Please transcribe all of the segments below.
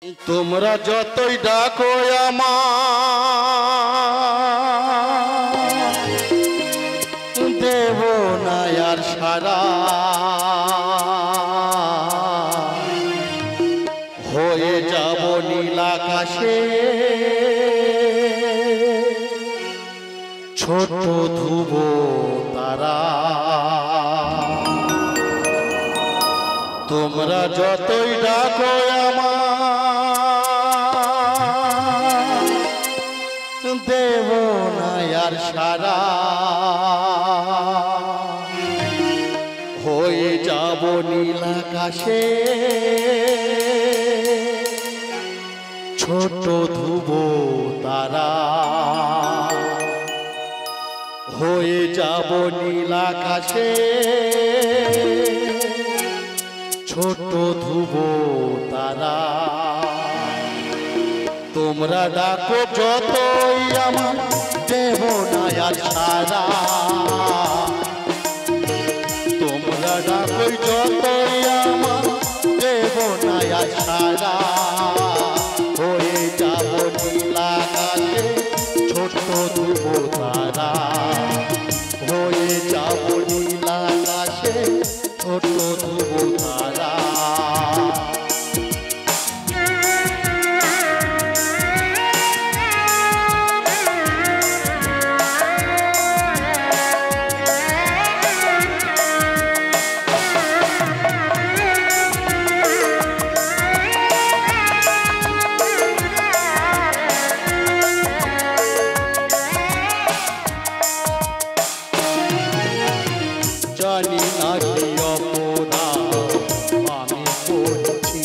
তোমরা যতই ডাকো আমার দেব না আর সারা হয়ে যাব নীল আকাশে ছোট ধ্রুব তারা। তোমরা যতই ডাকো আমার দেব না আর সারা হয়ে যাব নীল আকাশে ছোট ধ্রুব তারা হয়ে যাব নীল আকাশে ছোট ধ্রুব তারা। তোমরা ডাকো যতই আমার দেব না আর সারা তোমরা ডাকো যতই আমার দেব না আর সারা হয়ে যাব নীল আকাশে ছোট ধ্রুব তারা হয়ে যাব নীল আকাশে ছোট ধ্রুব তারা। জানি না কি অপরাধ আমি করছি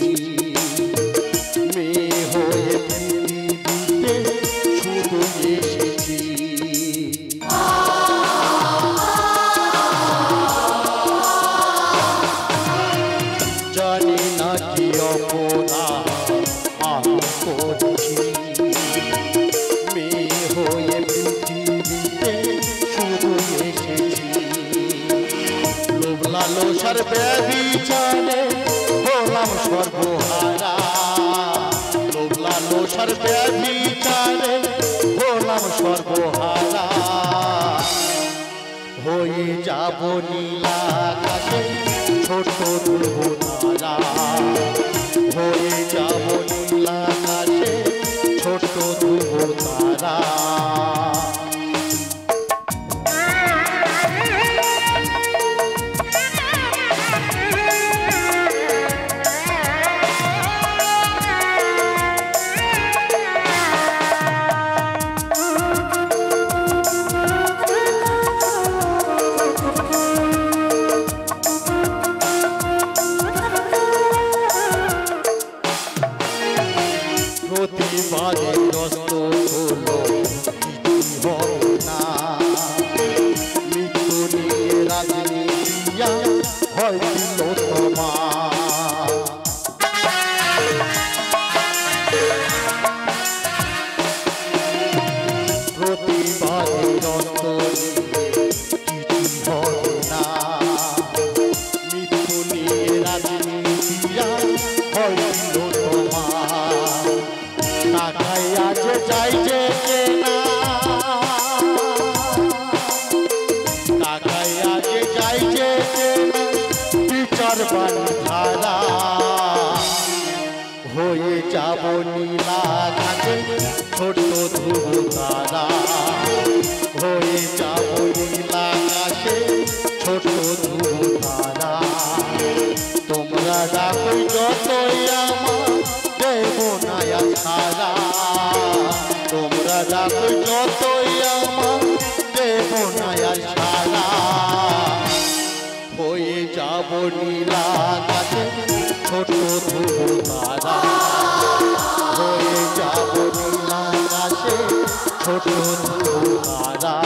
মেয়ে হয়ে পৃথিবীতে শুধু এসেছি। জানি না কি অপরাধ আমি করছি মেয়ে হয়ে পৃথিবীতে শুধু এসেছি। লালসার ব্যভিচারে হলাম সর্বহারা লোভ লালসার ব্যভিচারে হলাম সর্বহারা হয়ে যাব নীল আকাশে ছোট ধ্রুব তারা হয়ে যাব নীল আকাশে ছোট ধ্রুব তারা। প্রতিবাদে গ্রস্ত হলো কিছু হবে না মৃত্যু নিয়ে রাজনীতিয়া হয়েছিল তোমার। প্রতিবাদে গ্রস্ত কিছু হবে না মৃত্যু নিয়ে রাজনীতিয়া হয়েছিল তোমার। টাকাই আজ যাই যে না টাকাই আজ যাই যে বিচার বাণী ধারা হয়ে যাব নীল আকাশে ছোট ধ্রুব তারা হয়ে যাব নীল আকাশে ছোট ধ্রুব তারা। তোমরা ডাকো যতই আমার দেব না আর সারা তোমরা ডাকো যতই আমার দেব না আর সারা হয়ে যাব নীল আকাশে ছোট ধ্রুব তারা হয়ে যাব নীল আকাশে ছোট ধ্রুব তারা।